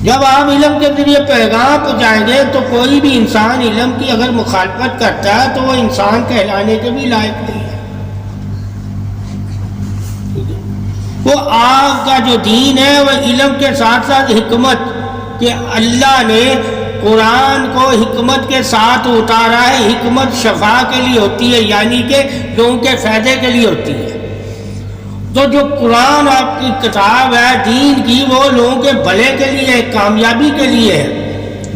جب آپ علم کے ذریعے پیغام پہنچائیں گے تو کوئی بھی انسان علم کی اگر مخالفت کرتا ہے تو وہ انسان کہلانے کے بھی لائق نہیں ہے۔ وہ آپ کا جو دین ہے وہ علم کے ساتھ ساتھ حکمت، کہ اللہ نے قرآن کو حکمت کے ساتھ اتارا ہے۔ حکمت شفا کے لیے ہوتی ہے، یعنی کہ لوگوں کے فائدے کے لیے ہوتی ہے۔ تو جو قرآن آپ کی کتاب ہے دین کی، وہ لوگوں کے بھلے کے لیے ہے، کامیابی کے لیے ہے،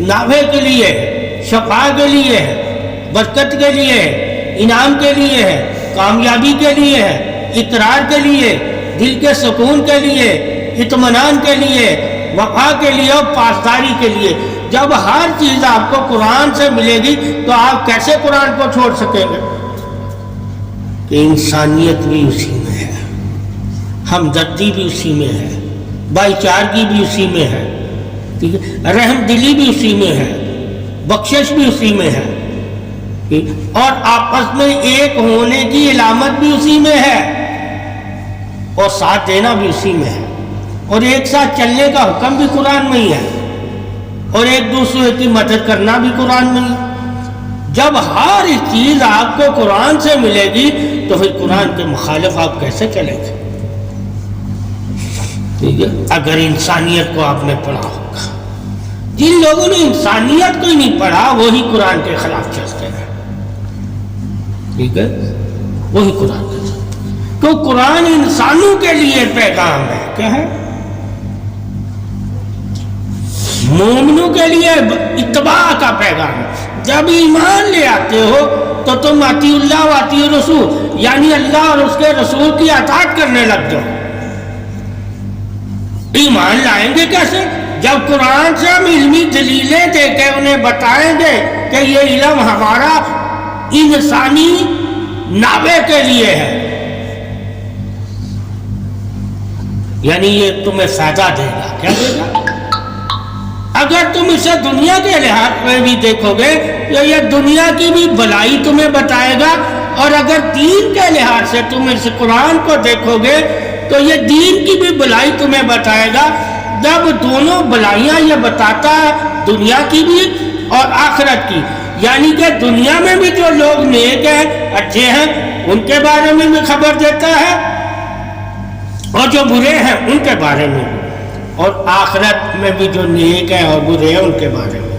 نافع کے لیے ہے، شفا کے لیے ہے، برکت کے لیے ہے، انعام کے لیے ہے، کامیابی کے لیے ہے، اقرار کے لیے، دل کے سکون کے لیے، اطمینان کے لیے، وفا کے لیے اور پاسداری کے لیے۔ جب ہر چیز آپ کو قرآن سے ملے گی تو آپ کیسے قرآن کو چھوڑ سکیں گے؟ کہ انسانیت بھی اسی میں ہے، ہمدردی بھی اسی میں ہے، بھائی چارگی بھی اسی میں ہے، ٹھیک ہے، رحم دلی بھی اسی میں ہے، بخشش بھی اسی میں ہے، اور آپس میں ایک ہونے کی علامت بھی اسی میں ہے، اور ساتھ دینا بھی اسی میں ہے، اور ایک ساتھ چلنے کا حکم بھی قرآن میں ہی ہے، اور ایک دوسرے کی مدد کرنا بھی قرآن میں ہی ہے۔ جب ہر چیز آپ کو قرآن سے ملے گی تو پھر قرآن کے مخالف آپ کیسے چلیں گے؟ ٹھیک ہے، اگر انسانیت کو آپ نے پڑھا ہوگا۔ جن لوگوں نے انسانیت کو ہی نہیں پڑھا وہی قرآن کے خلاف چلتے ہیں، ٹھیک ہے، وہی قرآن کے خلاف، تو قرآن انسانوں کے لیے پیغام ہے، کیا ہے؟ مومنوں کے لیے اتباع کا پیغام ہے۔ جب ایمان لے آتے ہو تو تم اطیع اللہ و اطیع الرسول، یعنی اللہ اور اس کے رسول کی اطاعت کرنے لگ جاؤ۔ ایمان لائیں گے کیسے؟ جب قرآن سے ہم علمی دلیلیں دے کے انہیں بتائیں گے کہ یہ علم ہمارا انسانی نافع کے لیے ہے، یعنی یہ تمہیں فائدہ دے گا، کیا دے گا؟ اگر تم اسے دنیا کے لحاظ میں بھی دیکھو گے تو یہ دنیا کی بھی بھلائی تمہیں بتائے گا، اور اگر دین کے لحاظ سے تم اس قرآن کو دیکھو گے تو یہ دین کی بھی بھلائی تمہیں بتائے گا۔ جب دونوں بھلائیاں یہ بتاتا ہے، دنیا کی بھی اور آخرت کی، یعنی کہ دنیا میں بھی جو لوگ نیک ہیں، اچھے ہیں، ان کے بارے میں بھی خبر دیتا ہے، اور جو برے ہیں ان کے بارے میں بھی، اور آخرت میں بھی جو نیک ہیں اور برے ہیں ان کے بارے میں۔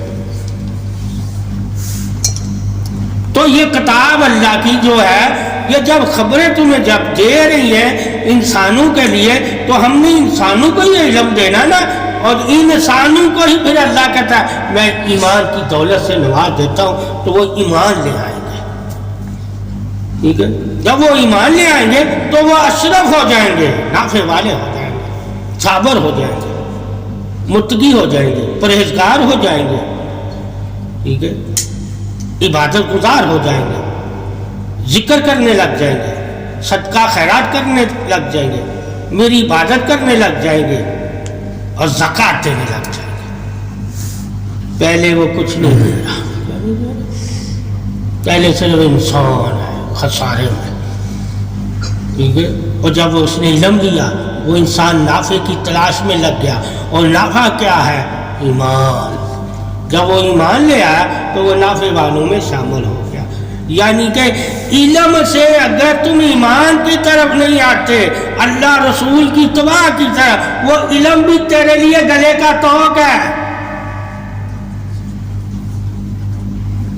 تو یہ کتاب اللہ کی جو ہے، یہ جب خبریں تمہیں جب دے رہی ہیں انسانوں کے لیے، تو ہم نے انسانوں کو یہ علم دینا نا، اور انسانوں کو ہی پھر اللہ کہتا ہے میں ایمان کی دولت سے نواز دیتا ہوں، تو وہ ایمان لے آئیں گے، ٹھیک ہے۔ جب وہ ایمان لے آئیں گے تو وہ اشرف ہو جائیں گے، نافع والے ہو جائیں گے، صابر ہو جائیں گے، متقی ہو جائیں گے، پرہیزگار ہو جائیں گے، ٹھیک ہے، عبادت گزار ہو جائیں گے، ذکر کرنے لگ جائیں گے، صدقہ خیرات کرنے لگ جائیں گے، میری عبادت کرنے لگ جائیں گے، اور زکوٰۃ دینے لگ جائیں گے۔ پہلے وہ کچھ نہیں دے رہا، پہلے صرف انسان ہے خسارے میں، ٹھیک ہے، اور جب اس نے علم لیا وہ انسان نافع کی تلاش میں لگ گیا، اور نافع کیا ہے؟ ایمان۔ جب وہ ایمان لے آیا تو وہ نافع والوں میں شامل ہو گیا۔ یعنی کہ علم سے اگر تم ایمان کی طرف نہیں آتے، اللہ رسول کی اتباع کی طرف، وہ علم بھی تیرے لیے گلے کا طوق ہے۔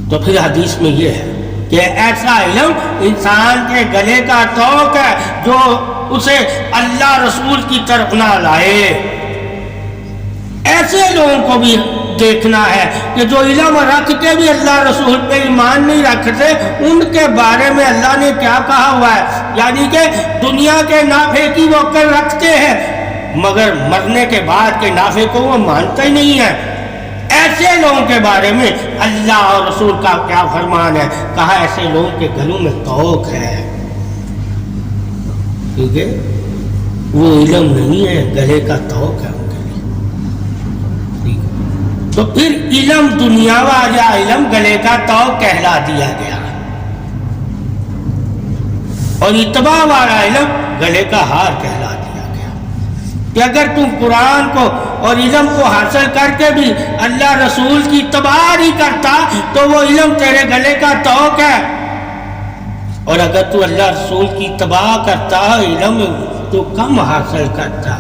تو پھر حدیث میں یہ ہے کہ ایسا علم انسان کے گلے کا طوق ہے جو اسے اللہ رسول کی طرف نہ لائے۔ ایسے لوگوں کو بھی دیکھنا ہے کہ جو علم رکھ کے بھی اللہ رسول پہ ایمان نہیں رکھتے، ان کے بارے میں اللہ نے کیا کہا ہوا ہے، یعنی کہ دنیا کے نافع کی وہ عقل رکھتے ہیں مگر مرنے کے بعد کے نافع کو وہ مانتے ہی نہیں ہے۔ ایسے لوگوں کے بارے میں اللہ اور رسول کا کیا فرمان ہے؟ کہا ایسے لوگوں کے گلوں میں طوق ہے، ٹھیک ہے، وہ علم نہیں ہے، گلے کا طوق ہے ان کے لیے، ٹھیک ہے۔ تو پھر علم دنیا والا علم گلے کا طوق کہلا دیا گیا، اور اتباع والا علم گلے کا ہار کہلا دیا گیا، کہ اگر تم قرآن کو اور علم کو حاصل کر کے بھی اللہ رسول کی اتباع نہیں کرتا تو وہ علم تیرے گلے کا توق ہے. اور اگر تو اللہ رسول کی اتباع کرتا علم تو کم حاصل کرتا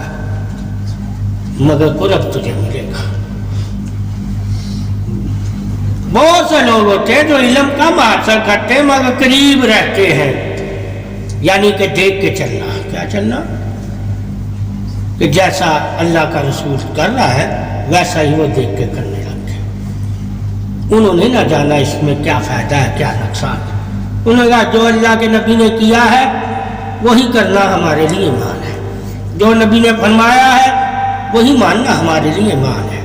مگر قرب تجھے ملے گا. بہت سے لوگ ہوتے ہیں جو علم کم حاصل کرتے ہیں مگر قریب رہتے ہیں، یعنی کہ دیکھ کے چلنا. کیا چلنا؟ کہ جیسا اللہ کا رسول کر رہا ہے ویسا ہی وہ دیکھ کے کرنے لگے. انہوں نے نہ جانا اس میں کیا فائدہ ہے کیا نقصان ہے. انہوں نے کہا جو اللہ کے نبی نے کیا ہے وہی کرنا ہمارے لیے ایمان ہے، جو نبی نے فرمایا ہے وہی ماننا ہمارے لیے ایمان ہے.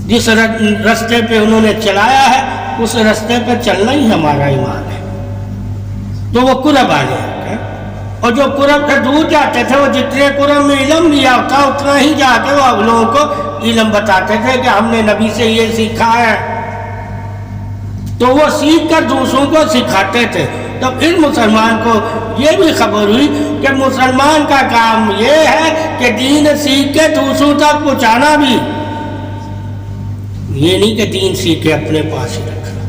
جس رستے پہ انہوں نے چلایا ہے اس رستے پہ چلنا ہی ہمارا ایمان ہے. تو وہ قرب والے ہیں، اور جو قرب سے دور جاتے تھے وہ جتنے قرب میں علم لیا ہوتا اتنا ہی جا کے وہ لوگوں کو علم بتاتے تھے کہ ہم نے نبی سے یہ سیکھا ہے. تو وہ سیکھ کر دوسروں کو سکھاتے تھے. تو پھر مسلمان کو یہ بھی خبر ہوئی کہ مسلمان کا کام یہ ہے کہ دین سیکھ کے دوسروں تک پہنچانا بھی، یہ نہیں کہ دین سیکھ کے اپنے پاس ہی رکھنا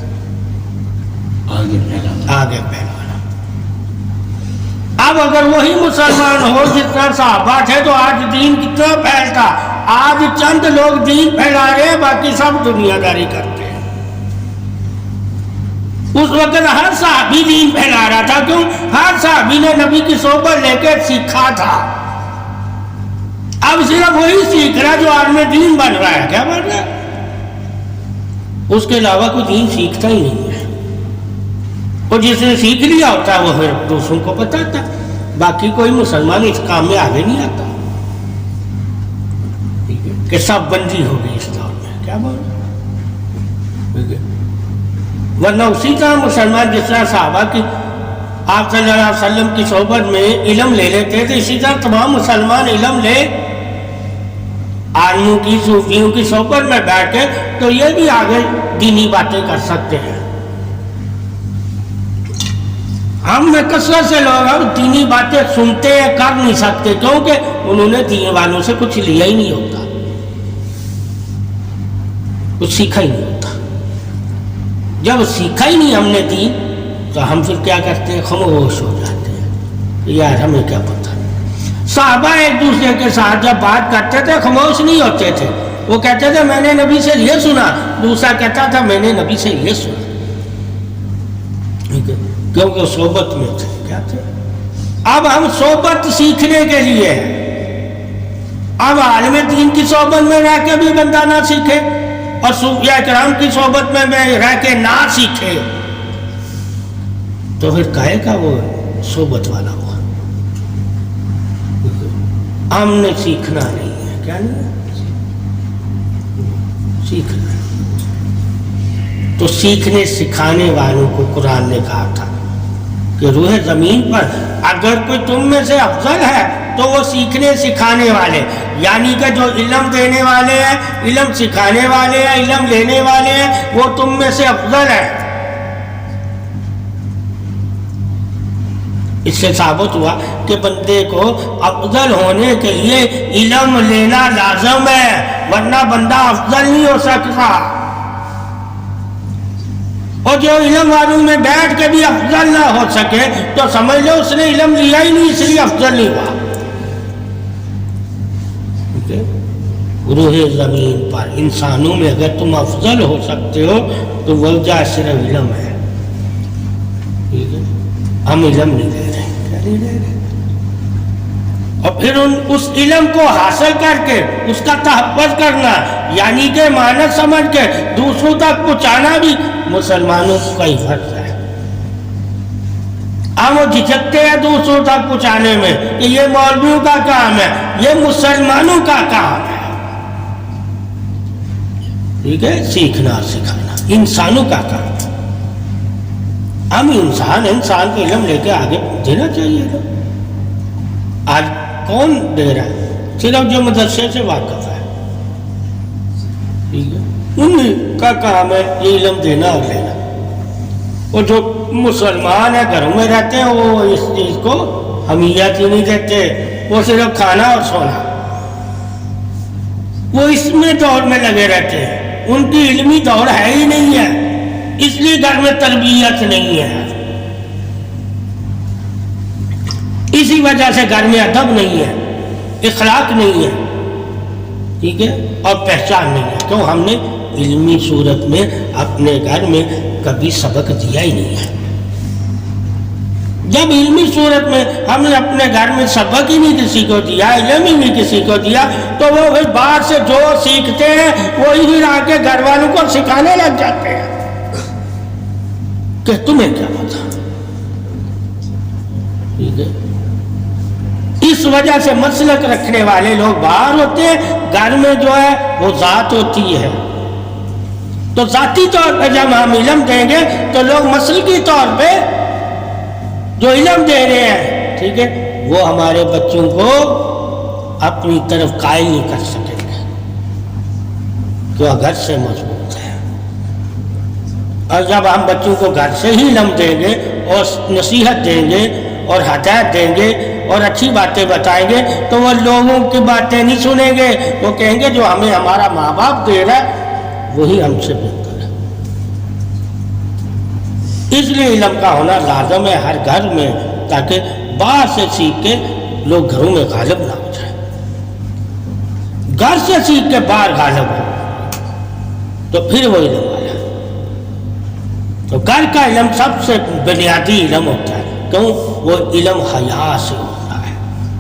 آگے پھیلانا. اب اگر وہی مسلمان ہو جس طرح صحابہ تھے تو آج دین کتنا پھیلتا. آج چند لوگ دین پھیلا رہے ہیں باقی سب دنیا داری کرتے ہیں. اس وقت ہر صحابی دین پھیلا رہا تھا. کیوں؟ ہر صحابی نے نبی کی صحبت لے کے سیکھا تھا. اب صرف وہی سیکھ رہا جو آج میں دین بن رہا ہے. کیا بن رہا ہے؟ اس کے علاوہ کوئی دین سیکھتا ہی نہیں ہے. اور جس نے سیکھ لیا ہوتا ہے وہ پھر دوسروں کو بتاتا. باقی کوئی مسلمان اس کام میں آگے نہیں آتا. کہ سب بندی ہوگی اس دور میں. کیا بول رہے ہیں؟ ورنہ اسی طرح مسلمان جس طرح صحابہ کی آپ صلی اللہ علیہ وسلم کی صحبت میں علم لے لیتے تھے اسی طرح تمام مسلمان علم لے عالموں کی صوفیوں کی صحبت میں بیٹھ کے تو یہ بھی آگے دینی باتیں کر سکتے ہیں. ہم میں کثرت سے لوگ اب دینی باتیں سنتے ہیں کر نہیں سکتے کیونکہ انہوں نے دین والوں سے کچھ لیا ہی نہیں ہوتا، کچھ سیکھا ہی نہیں ہوتا. جب سیکھا ہی نہیں ہم نے دین تو ہم پھر کیا کرتے ہیں؟ خاموش ہو جاتے ہیں. یار ہمیں کیا پتا. صحابہ ایک دوسرے کے ساتھ جب بات کرتے تھے خاموش نہیں ہوتے تھے. وہ کہتے تھے میں نے نبی سے یہ سنا، دوسرا کہتا تھا میں نے نبی سے یہ سنا. کیونکہ صحبت میں تھے. کیا تھے؟ اب ہم صحبت سیکھنے کے لیے اب عالم دین کی صحبت میں رہ کے بھی بندہ نہ سیکھے اور صوفیاء کرام کی صحبت میں رہ کے نہ سیکھے تو پھر کہے گا وہ صحبت والا ہوا. ہم نے سیکھنا نہیں ہے. کیا نہیں ہے؟ سیکھنا. تو سیکھنے سکھانے والوں کو قرآن نے کہا تھا کہ روح زمین پر اگر کوئی تم میں سے افضل ہے تو وہ سیکھنے سکھانے والے، یعنی کہ جو علم دینے والے ہیں، علم سکھانے والے ہیں، علم لینے والے ہیں، وہ تم میں سے افضل ہے. اس سے ثابت ہوا کہ بندے کو افضل ہونے کے لیے علم لینا لازم ہے ورنہ بندہ افضل نہیں ہو سکتا. اور جو علم والوں میں بیٹھ کے بھی افضل نہ ہو سکے تو سمجھ لو اس نے علم لیا ہی نہیں اس لیے افضل نہیں ہوا. روح زمین پر انسانوں میں اگر تم افضل ہو سکتے ہو تو وجہ صرف علم ہے. ٹھیک ہے؟ ہم علم نہیں لے رہے. کیا نہیں لے رہے؟ اور پھر اس علم کو حاصل کر کے اس کا تحفظ کرنا یعنی کہ مانت سمجھ کے دوسروں تک پہنچانا بھی مسلمانوں کا ہی فرض ہے. ہم جھجکتے ہیں دوسروں تک پہنچانے میں کہ یہ مولویوں کا کام ہے، یہ مسلمانوں کا کام ہے. ٹھیک ہے؟ سیکھنا سکھانا انسانوں کا کام ہے. ہم انسان کو علم لے کے آگے دینا چاہیے. آج کون دے رہا ہے؟ صرف جو مدرسے سے واقف ہے. ٹھیک ہے؟ ان کا کام ہے یہ علم دینا اور لینا. اور جو مسلمان ہیں گھروں میں رہتے ہیں وہ اس چیز کو اہمیت ہی نہیں دیتے، وہ صرف کھانا اور سونا. وہ اس میں دور میں لگے رہتے ہیں، ان کی علمی دور ہے ہی نہیں ہے، اس لیے گھر میں تربیت نہیں ہے، اسی وجہ سے گھر میں ادب نہیں ہے، اخلاق نہیں ہے، ٹھیک ہے، اور پہچان نہیں ہے، کیوں؟ ہم نے علمی صورت میں اپنے گھر میں کبھی سبق دیا ہی نہیں ہے۔ جب علمی صورت میں ہم نے اپنے گھر میں سبق ہی نہیں کسی کو دیا، علم ہی نہیں کسی کو دیا، تو وہ پھر باہر سے جو سیکھتے ہیں وہی پھر آ کے گھر والوں کو سکھانے لگ جاتے ہیں کہ تمہیں کیا پتا، ٹھیک ہے۔ اس وجہ سے مسلک رکھنے والے لوگ باہر ہوتے ہیں، گھر میں جو ہے وہ ذات ہوتی ہے، تو ذاتی طور پہ جب ہم علم دیں گے تو لوگ مسلکی طور پہ جو علم دے رہے ہیں، ٹھیک ہے، وہ ہمارے بچوں کو اپنی طرف قائل نہیں کر سکیں گے، جو گھر سے مضبوط ہے۔ اور جب ہم بچوں کو گھر سے ہی علم دیں گے اور نصیحت دیں گے اور ہدایت دیں گے اور اچھی باتیں بتائیں گے تو وہ لوگوں کی باتیں نہیں سنیں گے، وہ کہیں گے جو ہمیں ہمارا ماں باپ دے رہا ہے وہی ہم سے بہتر ہے۔ اس لیے علم کا ہونا لازم ہے ہر گھر میں، تاکہ باہر سے سیکھ کے لوگ گھروں میں غالب نہ ہو جائیں، گھر سے سیکھ کے باہر غالب ہو تو پھر وہ علم آیا۔ تو گھر کا علم سب سے بنیادی علم ہوتا ہے، کیوں؟ وہ علم حیا سے